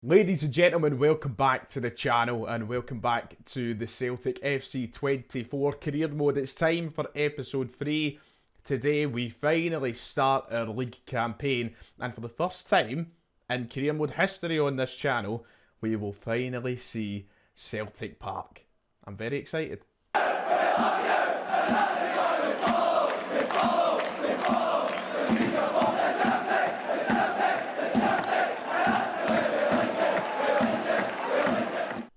Ladies and gentlemen, welcome back to the channel and welcome back to the Celtic FC 24 career mode. It's time for episode 3. Today we finally start our league campaign, and for the first time in career mode history on this channel, we will finally see Celtic Park. I'm very excited.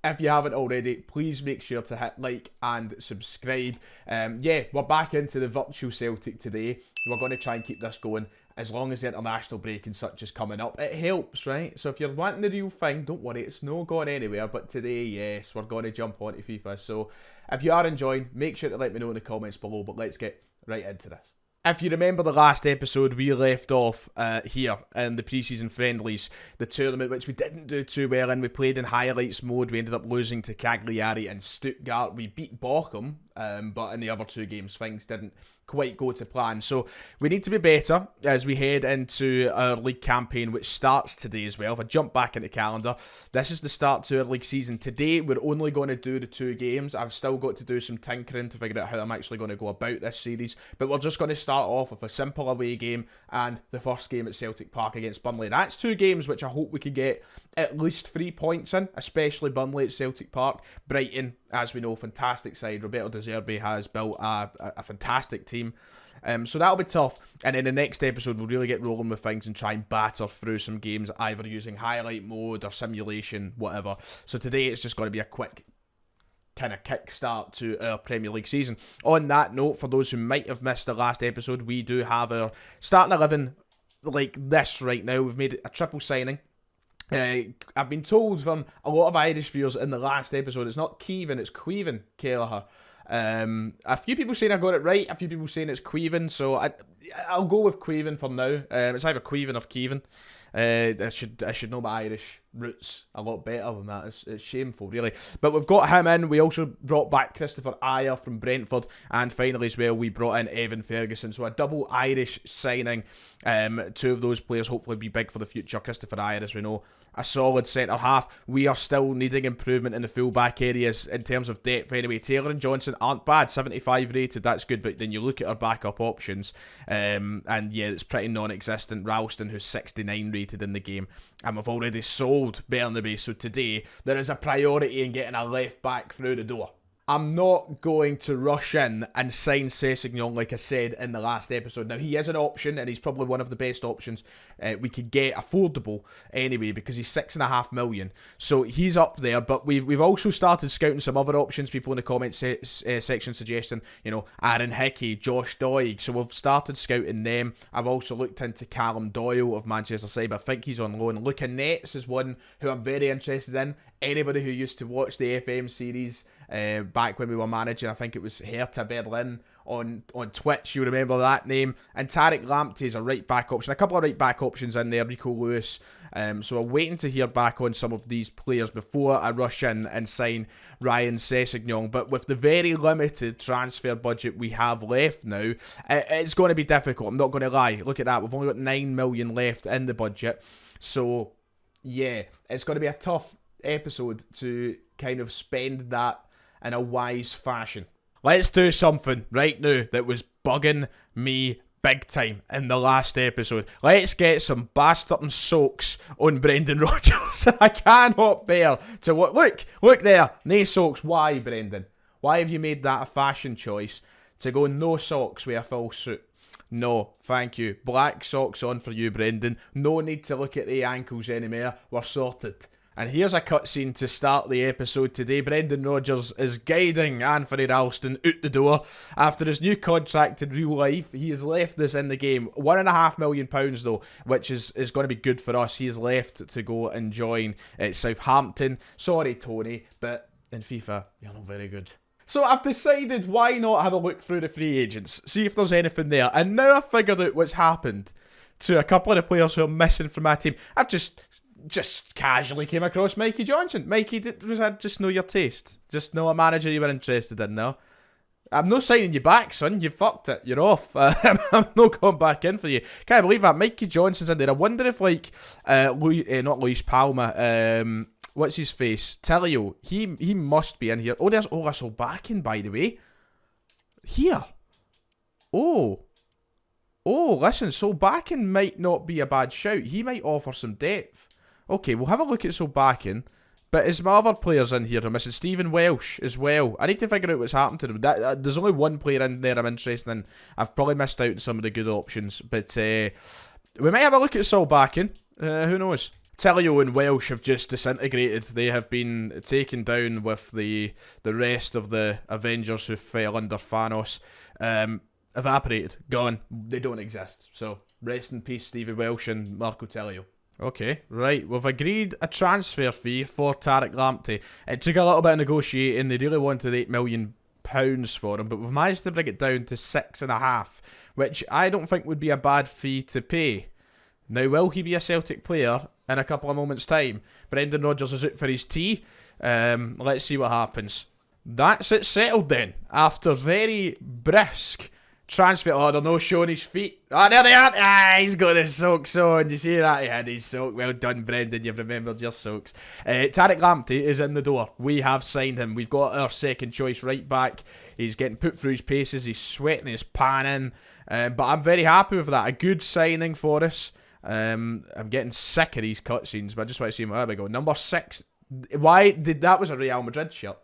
If you haven't already, please make sure to hit like and subscribe. Yeah, we're back into the virtual Celtic today. We're going to try and keep this going as long as the international break and such is coming up. It helps, right? So if you're wanting the real thing, don't worry, it's not going anywhere. But today, yes, we're going to jump onto FIFA. So if you are enjoying, make sure to let me know in the comments below. But let's get right into this. If you remember the last episode, we left off here in the pre-season friendlies, the tournament which we didn't do too well in. We played in highlights mode. We ended up losing to Cagliari and Stuttgart. We beat Bochum, but in the other two games, things didn't quite go to plan. So we need to be better as we head into our league campaign, which starts today as well. If I jump back in the calendar, this is the start to our league season. Today, we're only going to do the 2 games. I've still got to do some tinkering to figure out how I'm actually going to go about this series, but we're just going to start off with a simple away game and the first game at Celtic Park against Burnley. That's 2 games which I hope we can get at least 3 points in, especially Burnley at Celtic Park. Brighton, as we know, fantastic side. Roberto De Zerbi has built a fantastic team. So that'll be tough. And in the next episode, we'll really get rolling with things and try and batter through some games, either using highlight mode or simulation, whatever. So today it's just going to be a quick kind of kickstart to our Premier League season. On that note, for those who might have missed the last episode, we do have our starting 11 like this right now. We've made a triple signing. I've been told from a lot of Irish viewers in the last episode, it's not Keevan, it's Queven Kelleher. A few people saying I got it right, a few people saying it's Queven, so I'll go with Queven for now. It's either Queven or Keevan. I should know my Irish roots a lot better than that. It's shameful, really. But we've got him in. We also brought back Christopher Ayer from Brentford, and finally as well we brought in Evan Ferguson. So a double Irish signing. 2 of those players hopefully be big for the future. Christopher Ayer, as we know, a solid centre half. We are still needing improvement in the full back areas in terms of depth anyway. Taylor and Johnson aren't bad, 75 rated, that's good, but then you look at our backup options, and yeah, it's pretty non-existent. Ralston, who's 69 rated in the game, and we've already sold Burnley, so today there is a priority in getting a left back through the door. I'm not going to rush in and sign Sessegnon like I said in the last episode. Now, he is an option, and he's probably one of the best options we could get, affordable anyway, because he's 6.5 million. So he's up there, but we've also started scouting some other options. People in the comments section suggesting, you know, Aaron Hickey, Josh Doig. So we've started scouting them. I've also looked into Callum Doyle of Manchester City, but I think he's on loan. Luca Nets is one who I'm very interested in. Anybody who used to watch the FM series back when we were managing, I think it was Hertha Berlin on Twitch, you remember that name. And Tarek Lamptey is a right back option. A couple of right back options in there, Rico Lewis. So I'm waiting to hear back on some of these players before I rush in and sign Ryan Sessegnon. But with the very limited transfer budget we have left now, it's going to be difficult. I'm not going to lie. Look at that. We've only got 9 million left in the budget. So yeah, it's going to be a tough episode to kind of spend that in a wise fashion. Let's do something right now that was bugging me big time in the last episode. Let's get some bastard and soaks on Brendan Rodgers. I cannot bear to look there, no socks. Why, Brendan? Why have you made that a fashion choice to go no socks with a full suit? No, thank you. Black socks on for you, Brendan. No need to look at the ankles anymore. We're sorted. And here's a cutscene to start the episode today. Brendan Rodgers is guiding Anthony Ralston out the door after his new contract in real life. He has left this in the game. £1.5 million though, which is going to be good for us. He has left to go and join Southampton. Sorry, Tony, but in FIFA, you're not very good. So I've decided why not have a look through the free agents, see if there's anything there. And now I've figured out what's happened to a couple of the players who are missing from my team. I've just casually came across Mikey Johnson. Mikey, was that just know your taste? Just know a manager you were interested in, no? I'm not signing you back, son. You fucked it. You're off. I'm not going back in for you. Can't believe that. Mikey Johnson's in there. I wonder if, like, not Luis Palma, what's his face? Telio. He must be in here. Oh, there's Russell backing, by the way. Here. Oh, listen, so backing might not be a bad shout. He might offer some depth. Okay, we'll have a look at so backing. But is my other players in here? I'm missing Stephen Welsh as well. I need to figure out what's happened to them. There's only one player in there I'm interested in. I've probably missed out on some of the good options. But we might have a look at Saul backing. Who knows? Telio and Welsh have just disintegrated. They have been taken down with the rest of the Avengers who fell under Thanos. Evaporated. Gone. They don't exist. So, rest in peace, Stevie Welsh and Marco Telio. Okay, right. We've agreed a transfer fee for Tariq Lamptey. It took a little bit of negotiating. They really wanted £8 million for him, but we've managed to bring it down to 6.5, which I don't think would be a bad fee to pay. Now, will he be a Celtic player in a couple of moments' time? Brendan Rodgers is out for his tea. Let's see what happens. That's it settled then. After very brisk transfer. Oh, they're no showing his feet. Oh, there they are. Ah, he's got his socks on. Do you see that? He had his sock. Well done, Brendan. You've remembered your socks. Tariq Lamptey is in the door. We have signed him. We've got our second choice right back. He's getting put through his paces. He's sweating his pan in. But I'm very happy with that. A good signing for us. I'm getting sick of these cutscenes, but I just want to see him. There we go. Number 6. Why did that was a Real Madrid shirt?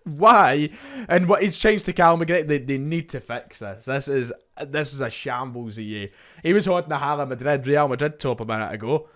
Why? And what he's changed to Cal McGregor. They need to fix this. This is a shambles of you. He was holding the Real Madrid top a minute ago.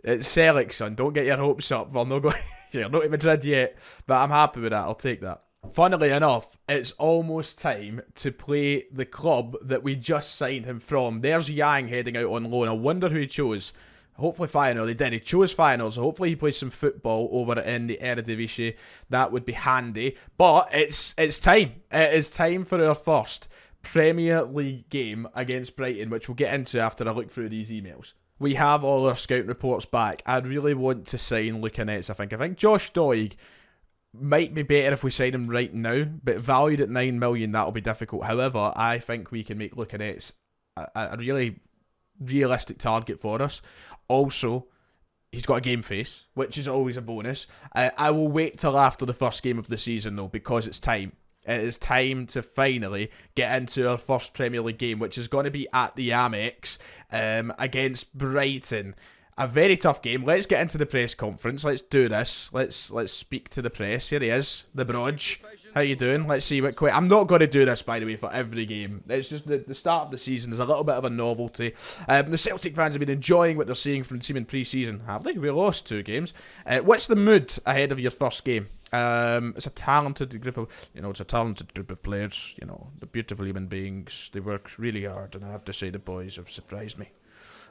It's Celtic, son. Don't get your hopes up. We're not going. You're not in Madrid yet, but I'm happy with that. I'll take that. Funnily enough, it's almost time to play the club that we just signed him from. There's Yang heading out on loan. I wonder who he chose. Hopefully Feyenoord. He did. He chose Feyenoord, so hopefully he plays some football over in the Eredivisie. That would be handy. But it's time. It is time for our first Premier League game against Brighton, which we'll get into after I look through these emails. We have all our scout reports back. I'd really want to sign Lucanets, I think. Josh Doig might be better if we sign him right now, but valued at 9 million, that'll be difficult. However, I think we can make Lucanets a really realistic target for us. Also, he's got a game face, which is always a bonus. I will wait till after the first game of the season, though, because it's time. It is time to finally get into our first Premier League game, which is going to be at the Amex against Brighton. A very tough game. Let's get into the press conference. Let's do this. Let's speak to the press. Here he is, the Brodge. How you doing? Let's see what I'm not going to do this, by the way, for every game. It's just the start of the season is a little bit of a novelty. The Celtic fans have been enjoying what they're seeing from the team in pre-season, have they? We lost 2 games. What's the mood ahead of your first game? It's a talented group of players. You know, they're beautiful human beings. They work really hard, and I have to say the boys have surprised me.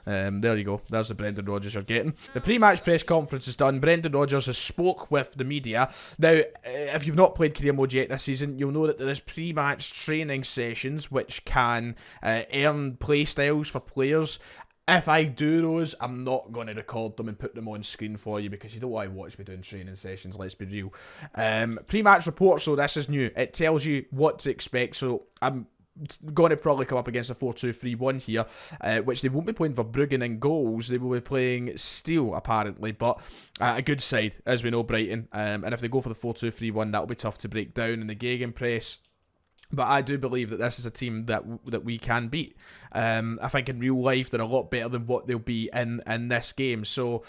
There you go. There's the Brendan Rodgers you're getting. The pre-match press conference is done. Brendan Rodgers has spoke with the media. Now, if you've not played Career Mode yet this season, you'll know that there is pre-match training sessions which can earn play styles for players. If I do those, I'm not going to record them and put them on screen for you because you don't want to watch me doing training sessions, let's be real. Pre-match report, so this is new. It tells you what to expect, so I'm going to probably come up against a 4-2-3-1 here, which they won't be playing Verbruggen in goals. They will be playing Steele, apparently, but a good side, as we know, Brighton. And if they go for the 4-2-3-1, that'll be tough to break down in the gegenpress. But I do believe that this is a team that we can beat. I think in real life, they're a lot better than what they'll be in this game. So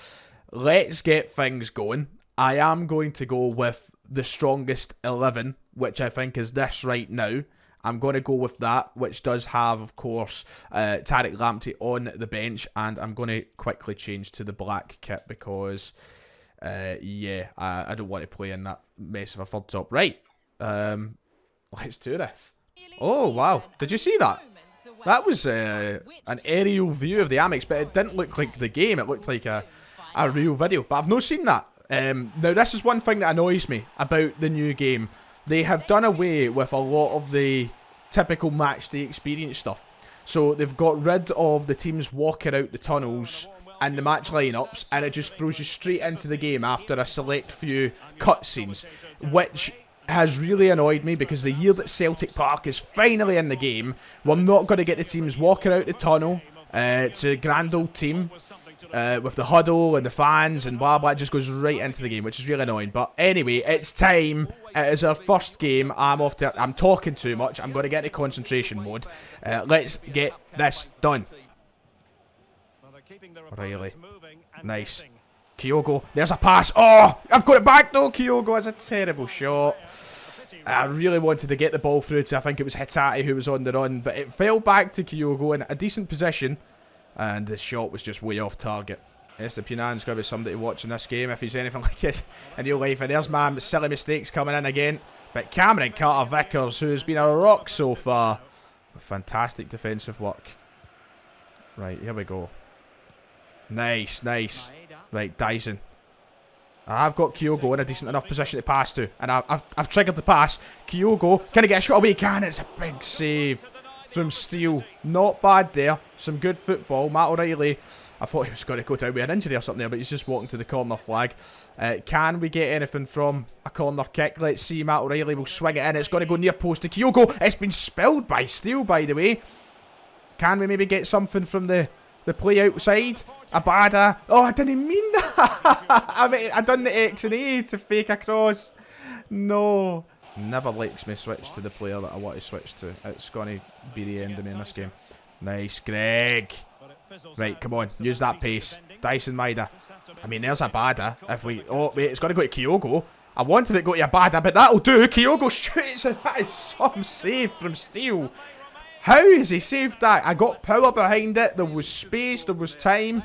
let's get things going. I am going to go with the strongest 11, which I think is this right now. I'm going to go with that, which does have, of course, Tariq Lamptey on the bench. And I'm going to quickly change to the black kit because, I don't want to play in that mess of a third top. Right, let's do this. Oh, wow. Did you see that? That was an aerial view of the Amex, but it didn't look like the game. It looked like a real video. But I've not seen that. Now, this is one thing that annoys me about the new game. They have done away with a lot of the typical match day experience stuff. So they've got rid of the teams walking out the tunnels and the match lineups, and it just throws you straight into the game after a select few cutscenes, which has really annoyed me because the year that Celtic Park is finally in the game, we're not going to get the teams walking out the tunnel to a grand old team with the huddle and the fans and blah blah. It just goes right into the game, which is really annoying. But anyway, it's time. It is our first game. I'm talking too much. I'm going to get into concentration mode. Let's get this done. O'Reilly. Nice. Kyogo. There's a pass. Oh, I've got it back though. Kyogo has a terrible shot. I really wanted to get the ball through to, I think it was Hatate who was on the run, but it fell back to Kyogo in a decent position, and the shot was just way off target. Estepinan's got to be somebody to watch in this game if he's anything like this in real life. And there's my silly mistakes coming in again. But Cameron Carter-Vickers, who's been a rock so far. Fantastic defensive work. Right, here we go. Nice, nice. Right, Dyson. I've got Kyogo in a decent enough position to pass to. And I've triggered the pass. Kyogo, can he get a shot away? He can. It's a big save from Steele. Not bad there. Some good football. Matt O'Reilly. I thought he was going to go down with an injury or something there, but he's just walking to the corner flag. Can we get anything from a corner kick? Let's see. Matt O'Reilly will swing it in. It's going to go near post to Kyogo. It's been spilled by Steele, by the way. Can we maybe get something from the play outside? Abada. Oh, I didn't mean that. I done the X and A to fake across. No. Never lets me switch to the player that I want to switch to. It's going to be the end of me in this game. Nice, Greg. Right, come on. Use that pace. Dyson Maida. I mean, there's Abada. If we... Oh, wait, it's going to go to Kyogo. I wanted it to go to Abada, but that'll do. Kyogo shoots, and that is some save from Steele. How has he saved that? I got power behind it. There was space. There was time.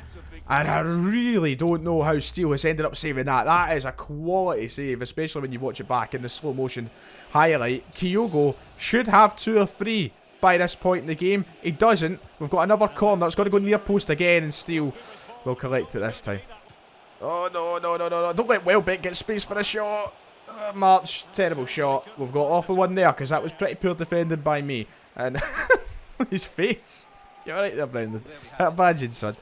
And I really don't know how Steele has ended up saving that. That is a quality save, especially when you watch it back in the slow motion highlight. Kyogo should have 2 or 3 by this point in the game. He doesn't. We've got another corner. It's got to go near post again, and Steele will collect it this time. Oh, no, no, no, no, no. Don't let Welbeck get space for a shot. March, terrible shot. We've got off with one there, because that was pretty poor defending by me. And his face. You're right there, Brendan. Imagine, son.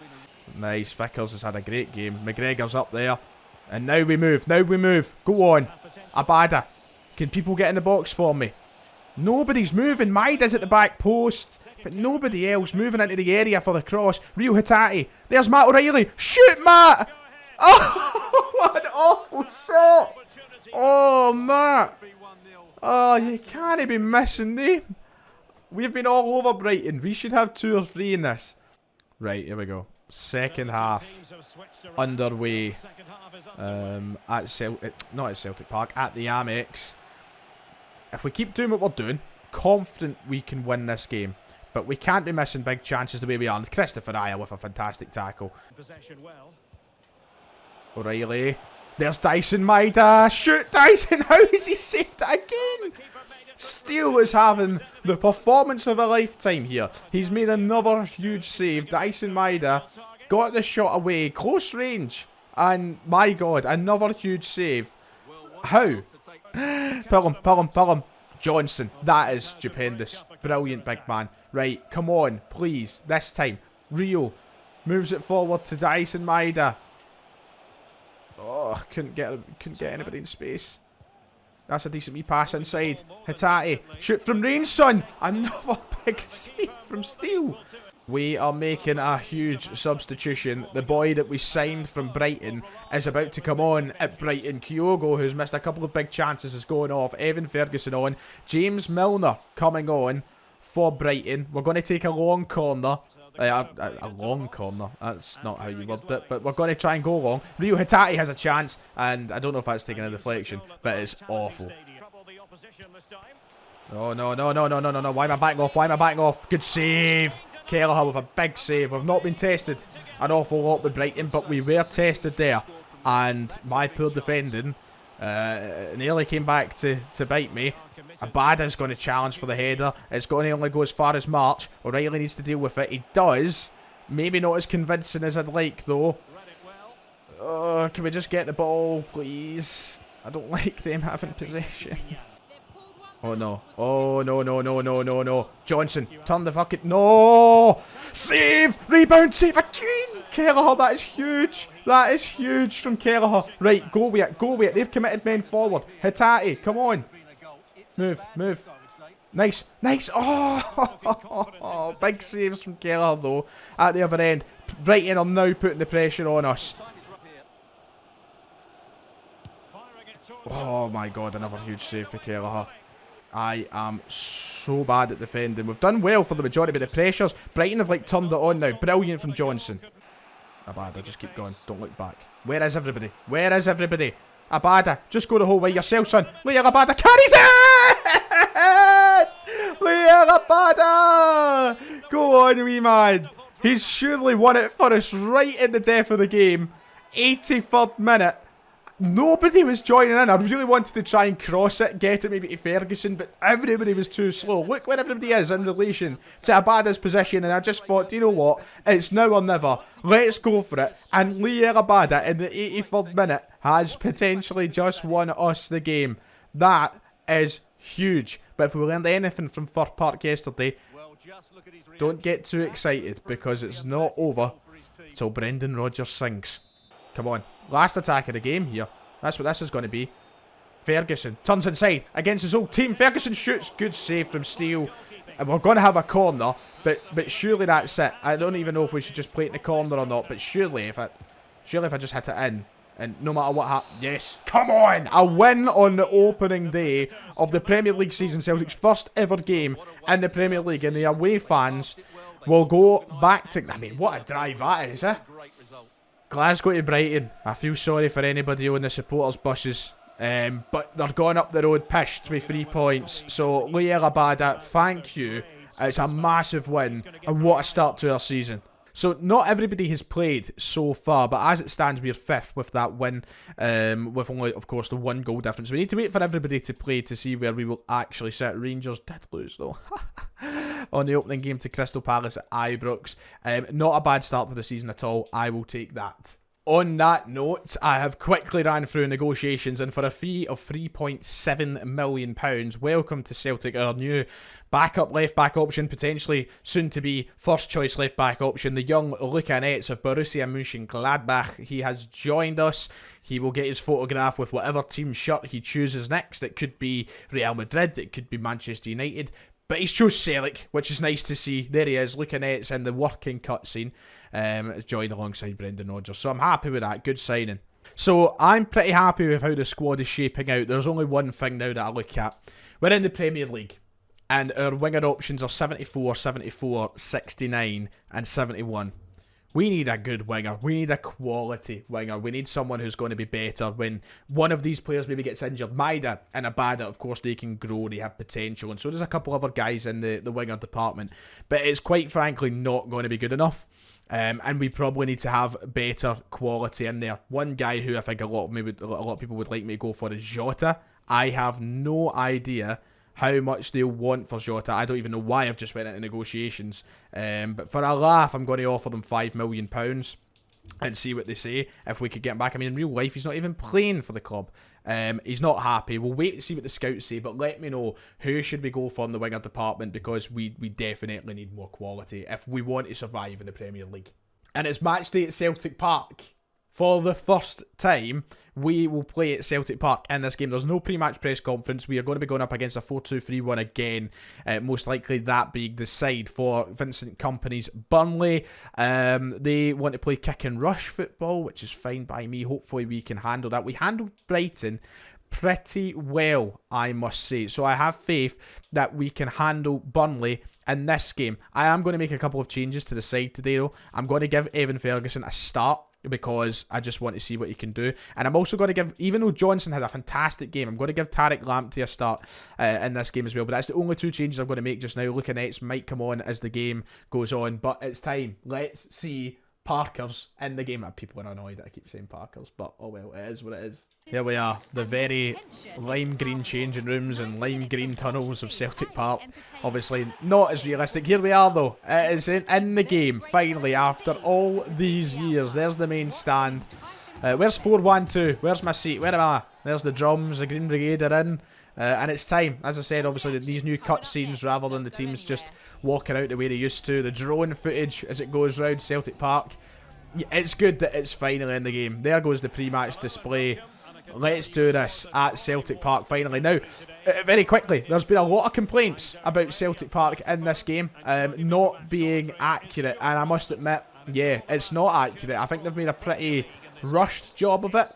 Nice. Vickers has had a great game. McGregor's up there. And now we move. Now we move. Go on. Abada. Can people get in the box for me? Nobody's moving. Maida's at the back post. But nobody else moving into the area for the cross. Rio Hatate. There's Matt O'Reilly. Shoot, Matt! Oh, what an awful shot. Oh, Matt. Oh, you can't be missing them. We've been all over Brighton. We should have 2 or 3 in this. Right, here we go. Second half underway at not at Celtic Park, at the Amex. If we keep doing what we're doing, confident we can win this game. But we can't be missing big chances the way we are. And Christopher Aya with a fantastic tackle. O'Reilly. There's Dyson Maida. Shoot, Dyson. How has he saved it again? Steele is having the performance of a lifetime here. He's made another huge save. Dyson Maida got the shot away. Close range. And, my God, another huge save. How? Pull him. Johnson. That is stupendous. Brilliant, big man. Right, come on, please. This time. Rio moves it forward to Dyson Maida. Oh, couldn't get anybody in space. That's a decent wee pass inside. Hatate. Shoot from range, son. Another big save from Steele. We are making a huge substitution. The boy that we signed from Brighton is about to come on at Brighton. Kyogo, who's missed a couple of big chances, is going off. Evan Ferguson on. James Milner coming on for Brighton. We're going to take a long corner. A long corner. That's not how you word it, but we're going to try and go long. Rio Hatate has a chance, and I don't know if that's taking a deflection, but it's awful. Oh, no. Why am I backing off? Good save. Kelleher with a big save. We've not been tested an awful lot with Brighton, but we were tested there. And my poor defending nearly came back to bite me. Abada's going to challenge for the header. It's going to only go as far as March. O'Reilly needs to deal with it. He does. Maybe not as convincing as I'd like, though. Oh, can we just get the ball, please? I don't like them having possession. Oh, no. Oh, no. Johnson, turn the fucking... No! Save! Rebound, save again! Kelleher, that is huge. That is huge from Kelleher. Right, go with it. They've committed men forward. Hatate, come on. Move, move. Nice, nice. Oh, big saves from Keller though at the other end. Brighton are now putting the pressure on us. Oh my god, another huge save for Keller. I am so bad at defending. We've done well for the majority, but the pressures, Brighton have like turned it on now. Brilliant from Johnson. Abada, just keep going. Don't look back. Where is everybody? Where is everybody? Abada, just go the whole way yourself, son. Leo Abada carries it! Leo Abada! Go on, wee man. He's surely won it for us right in the death of the game. 83rd minute. Nobody was joining in. I really wanted to try and cross it, get it maybe to Ferguson, but everybody was too slow. Look where everybody is in relation to Abada's position, and I just thought, do you know what? It's now or never. Let's go for it. And Leo Abada in the 83rd minute has potentially just won us the game. That is huge. But if we learned anything from Fir Park yesterday, don't get too excited because it's not over till Brendan Rodgers sings. Come on. Last attack of the game here. That's what this is going to be. Ferguson turns inside against his old team. Ferguson shoots. Good save from Steele. And we're going to have a corner. But surely that's it. I don't even know if we should just play it in the corner or not. But surely if I just hit it in. And no matter what happens. Yes. Come on. A win on the opening day of the Premier League season. Celtic's first ever game in the Premier League. And the away fans will go back to... I mean, what a drive that is, eh? Glasgow to Brighton. I feel sorry for anybody on the supporters' buses. But they're going up the road pissed with 3 points. So, Leo Abada, thank you. It's a massive win. And what a start to our season. So, not everybody has played so far. But as it stands, we're 5th with that win. With only, of course, the 1 goal difference. We need to wait for everybody to play to see where we will actually sit. Rangers did lose, though. On the opening game to Crystal Palace at Ibrox. Not a bad start to the season at all. I will take that. On that note, I have quickly ran through negotiations, and for a fee of £3.7 million, welcome to Celtic, our new backup left-back option, potentially soon to be first-choice left-back option, the young Luka Netz of Borussia Mönchengladbach. He has joined us. He will get his photograph with whatever team shirt he chooses next. It could be Real Madrid, it could be Manchester United, but he's chose Celtic, which is nice to see. There he is, Luka Netz in the working cutscene. Joined alongside Brendan Rodgers. So I'm happy with that. Good signing. So I'm pretty happy with how the squad is shaping out. There's only one thing now that I look at. We're in the Premier League. And our winger options are 74, 74, 69 and 71. We need a good winger. We need a quality winger. We need someone who's going to be better when one of these players maybe gets injured. Maida and Abada, of course, they can grow. They have potential. And so there's a couple other guys in the winger department. But it's quite frankly not going to be good enough. And we probably need to have better quality in there. One guy who I think a lot of people would like me to go for is Jota. I have no idea how much they'll want for Jota. I don't even know why I've just went into negotiations. But for a laugh, I'm going to offer them £5 million and see what they say if we could get him back. I mean, in real life, he's not even playing for the club. He's not happy. We'll wait to see what the scouts say, but let me know who should we go for in the winger department, because we definitely need more quality if we want to survive in the Premier League. And it's match day at Celtic Park. For the first time, we will play at Celtic Park in this game. There's no pre-match press conference. We are going to be going up against a 4-2-3-1 again. Most likely that being the side for Vincent Kompany's Burnley. They want to play kick and rush football, which is fine by me. Hopefully we can handle that. We handled Brighton pretty well, I must say. So I have faith that we can handle Burnley in this game. I am going to make a couple of changes to the side today, though. I'm going to give Evan Ferguson a start, because I just want to see what he can do. And I'm also going to give, even though Johnson had a fantastic game, I'm going to give Tariq Lamptey a start in this game as well. But that's the only 2 changes I'm going to make just now. Luka Netz might come on as the game goes on, but it's time. Let's see Parker's in the game. People are annoyed that I keep saying Parker's, but oh well, it is what it is. Here we are, the very lime green changing rooms and lime green tunnels of Celtic Park. Obviously not as realistic. Here we are though, it is in the game, finally, after all these years. There's the main stand. Where's 4-1-2? Where's my seat? Where am I? There's the drums, the Green Brigade are in. And it's time, as I said, obviously, these new cutscenes rather than the teams just walking out the way they used to. The drone footage as it goes round Celtic Park. It's good that it's finally in the game. There goes the pre-match display. Let's do this at Celtic Park finally. Now, very quickly, there's been a lot of complaints about Celtic Park in this game not being accurate, and I must admit, yeah, it's not accurate. I think they've made a pretty rushed job of it.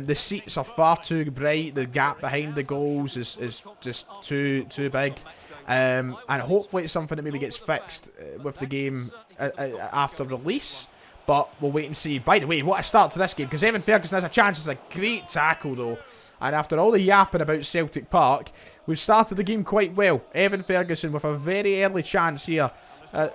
The seats are far too bright. The gap behind the goals is just too big. And hopefully it's something that maybe gets fixed with the game after release. But we'll wait and see. By the way, what a start to this game, because Evan Ferguson has a chance. It's a great tackle, though. And after all the yapping about Celtic Park, we've started the game quite well. Evan Ferguson with a very early chance here.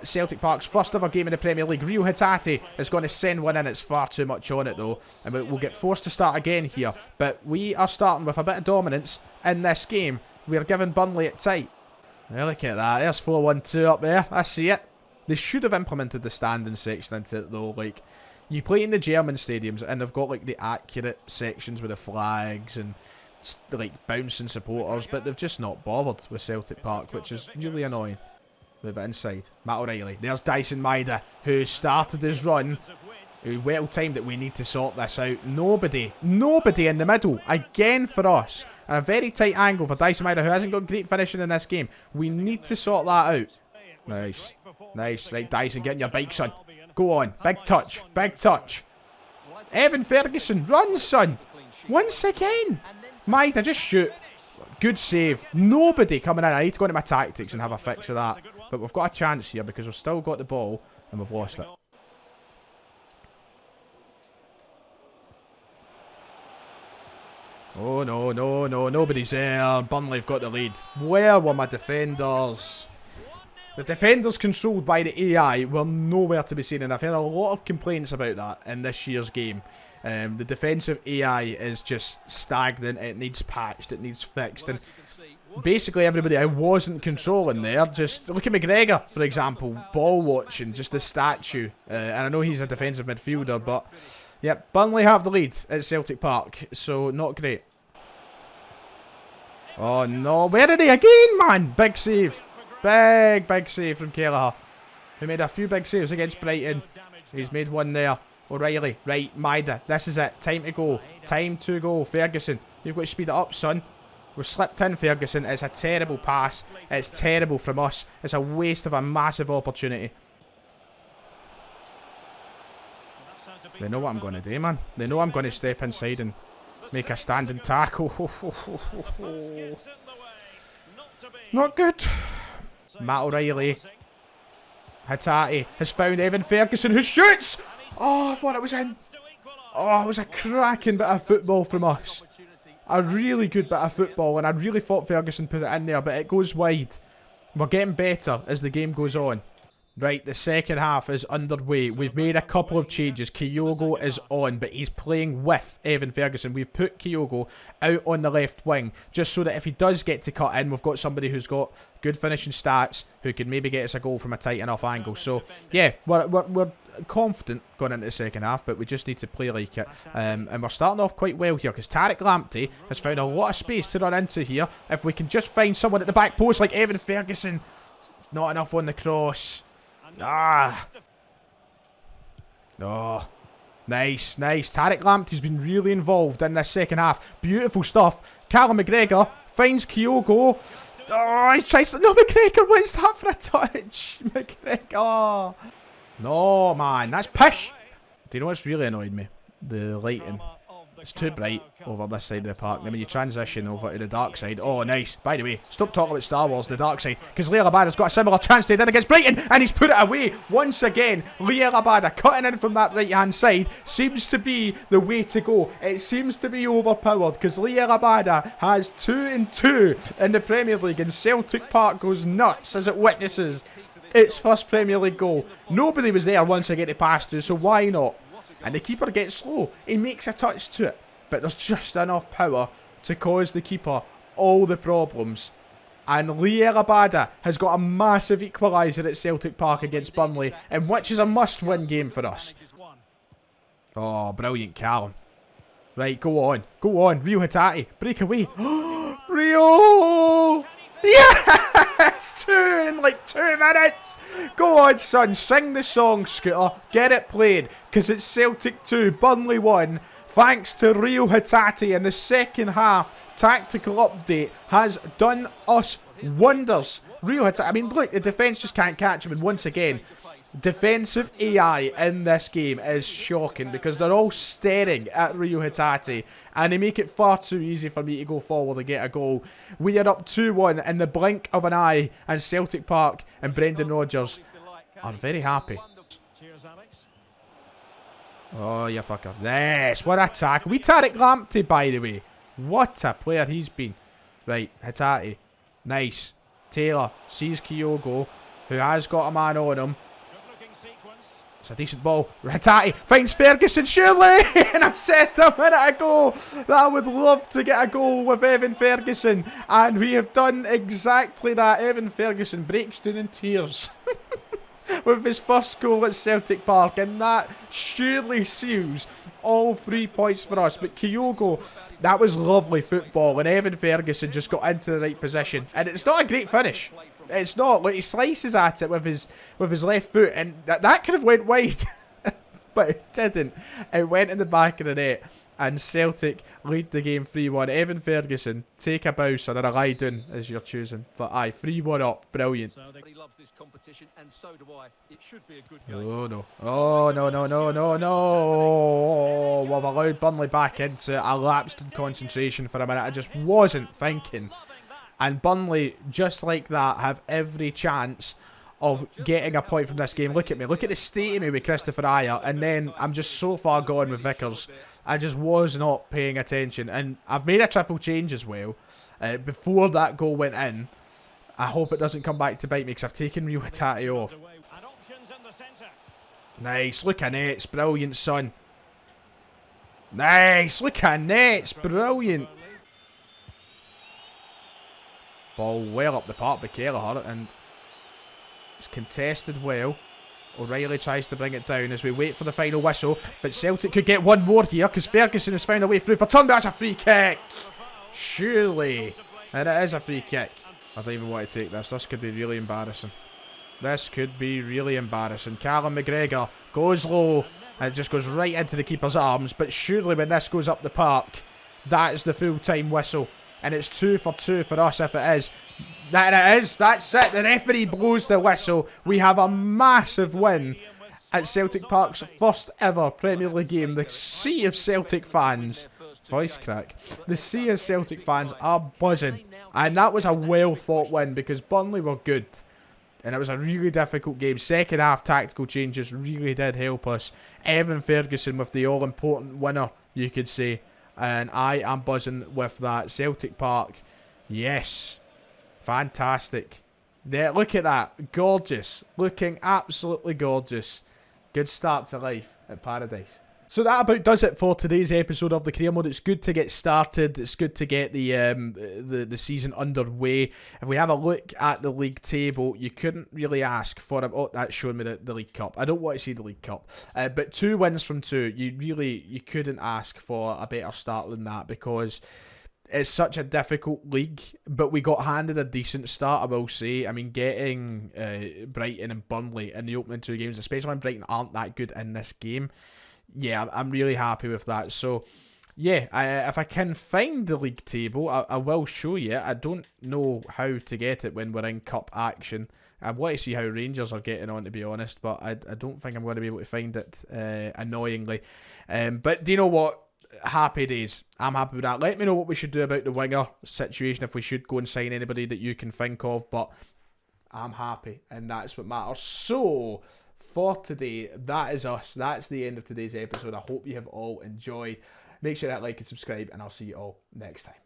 Celtic Park's first ever game in the Premier League. Rio Hatate is going to send one in. It's far too much on it, though. And we'll get forced to start again here. But we are starting with a bit of dominance in this game. We're giving Burnley it tight. Well, look at that. There's 4-1-2 up there. I see it. They should have implemented the standing section into it, though. Like, you play in the German stadiums and they've got like the accurate sections with the flags and like bouncing supporters, but they've just not bothered with Celtic Park, which is really annoying. Move it inside. Matt O'Reilly. There's Dyson Maeda, who started his run. Who well timed it. We need to sort this out. Nobody in the middle again for us. And a very tight angle for Dyson Maeda, who hasn't got great finishing in this game. We need to sort that out. Nice. Nice. Right, Dyson, get in your bike, son. Go on. Big touch. Big touch. Evan Ferguson, run, son. Once again. Maeda, just shoot. Good save. Nobody coming in. I need to go into my tactics and have a fix of that. But we've got a chance here because we've still got the ball and we've lost it. Oh, no, no, no. Nobody's there. Burnley have got the lead. Where were my defenders? The defenders controlled by the AI were nowhere to be seen, and I've heard a lot of complaints about that in this year's game. The defensive AI is just stagnant. It needs patched. It needs fixed. And basically everybody I wasn't controlling there, just look at McGregor, for example, ball watching, just a statue. And I know he's a defensive midfielder, but yeah, Burnley have the lead at Celtic Park, so not great. Oh no, where are they again, man? Big save. Big save from Kelleher, who made a few big saves against Brighton. He's made one there. O'Reilly, right, Maeda, this is it. Time to go. Time to go. Ferguson, you've got to speed it up, son. We've slipped in, Ferguson. It's a terrible pass. It's terrible from us. It's a waste of a massive opportunity. They know what I'm going to do, man. They know I'm going to step inside and make a standing tackle. Not good. Matt O'Reilly. Hatate has found Evan Ferguson, who shoots! Oh, I thought it was in. Oh, it was a cracking bit of football from us. A really good bit of football, and I really thought Ferguson put it in there, but it goes wide. We're getting better as the game goes on. Right, the second half is underway. We've made a couple of changes. Kyogo is on, but he's playing with Evan Ferguson. We've put Kyogo out on the left wing, just so that if he does get to cut in, we've got somebody who's got good finishing stats, who can maybe get us a goal from a tight enough angle. So, yeah, we're confident going into the second half, but we just need to play like it. And we're starting off quite well here, because Tariq Lamptey has found a lot of space to run into here. If we can just find someone at the back post like Evan Ferguson. Not enough on the cross. Ah. Oh. Nice, nice. Tariq Lamptey's been really involved in this second half. Beautiful stuff. Callum McGregor finds Kyogo. Oh, he tries to... No, McGregor wins that for a touch. McGregor. No, man. That's pish. Do you know what's really annoyed me? The lighting. It's too bright over this side of the park. Then when you transition over to the dark side. Oh, nice. By the way, stop talking about Star Wars, the dark side. Because Liel Abada's got a similar chance to he did against Brighton. And he's put it away. Once again, Liel Abada cutting in from that right-hand side seems to be the way to go. It seems to be overpowered. Because Liel Abada has 2-2 in the Premier League. And Celtic Park goes nuts as it witnesses its first Premier League goal. Nobody was there once I get to pass to, so why not? And the keeper gets slow. He makes a touch to it. But there's just enough power to cause the keeper all the problems. And Liel Abada has got a massive equaliser at Celtic Park against Burnley, in which is a must-win game for us. Oh, brilliant, Callum. Right, go on. Go on. Rio Hatate. Break away. Rio! Yes! 2 in like 2 minutes. Go on, son. Sing the song, Scooter. Get it played. Because it's Celtic 2, Burnley 1. thanks to Rio Hatate in the second half. Tactical update has done us wonders. Rio Hatate, I mean, look, the defence just can't catch him. And once again, defensive AI in this game is shocking because they're all staring at Rio Hatate and they make it far too easy for me to go forward and get a goal. We are up 2-1 in the blink of an eye, and Celtic Park and Brendan Rodgers are very happy. Oh, you fucker. Yes, what a tackle. We Tariq Lamptey, by the way. What a player he's been. Right, Hatate. Nice. Taylor sees Kyogo, who has got a man on him. It's a decent ball. Hatate finds Ferguson, surely! And I said a minute ago that I would love to get a goal with Evan Ferguson. And we have done exactly that. Evan Ferguson breaks down in tears with his first goal at Celtic Park. And that surely seals all 3 points for us. But Kyogo, that was lovely football. And Evan Ferguson just got into the right position. And it's not a great finish. It's not. Like, he slices at it with his left foot, and that could have went wide, but it didn't. It went in the back of the net, and Celtic lead the game 3-1. Evan Ferguson, take a bow, son, or a lie down, as you're choosing. But aye, 3-1 up, brilliant. Oh no! Oh no! No! No! No! No! We've allowed Burnley back into it. I lapsed in concentration for a minute. I just wasn't thinking. And Burnley, just like that, have every chance of getting a point from this game. Look at me. Look at the state of me with Christopher Ayer. And then I'm just so far gone with Vickers. I just was not paying attention. And I've made a triple change as well. Before that goal went in. I hope it doesn't come back to bite me because I've taken Rio Hatate off. Nice. Look at Nets. Brilliant, son. Nice. Look at Nets. Brilliant. Ball well up the park by Kelleher, and it's contested well. O'Reilly tries to bring it down as we wait for the final whistle, but Celtic could get one more here because Ferguson has found a way through for Turnbull. That's a free kick, surely, and it is a free kick. I don't even want to take this. This could be really embarrassing. This could be really embarrassing. Callum McGregor goes low and it just goes right into the keeper's arms, but surely when this goes up the park, that is the full-time whistle. And it's 2 for 2 for us if it is. That it is. That's it. The referee blows the whistle. We have a massive win at Celtic Park's first ever Premier League game. The sea of Celtic fans. Voice crack. The sea of Celtic fans are buzzing. And that was a well fought win because Burnley were good. And it was a really difficult game. Second half tactical changes really did help us. Evan Ferguson with the all important winner, you could say. And I am buzzing with that. Celtic Park, yes, fantastic. There, look at that, gorgeous, looking absolutely gorgeous. Good start to life at Paradise. So that about does it for today's episode of the Career Mode. It's good to get started. It's good to get the season underway. If we have a look at the league table, you couldn't really ask for a... Oh, that's showing me the League Cup. I don't want to see the League Cup. But 2 wins from 2. You couldn't ask for a better start than that because it's such a difficult league. But we got handed a decent start, I will say. I mean, getting Brighton and Burnley in the opening 2 games, especially when Brighton aren't that good in this game. Yeah, I'm really happy with that. So, yeah, if I can find the league table, I will show you. I don't know how to get it when we're in cup action. I want to see how Rangers are getting on, to be honest, but I don't think I'm going to be able to find it, annoyingly. But do you know what? Happy days. I'm happy with that. Let me know what we should do about the winger situation, if we should go and sign anybody that you can think of, but I'm happy, and that's what matters. So... for today, that is us. That's the end of today's episode. I hope you have all enjoyed. Make sure to like and subscribe, and I'll see you all next time.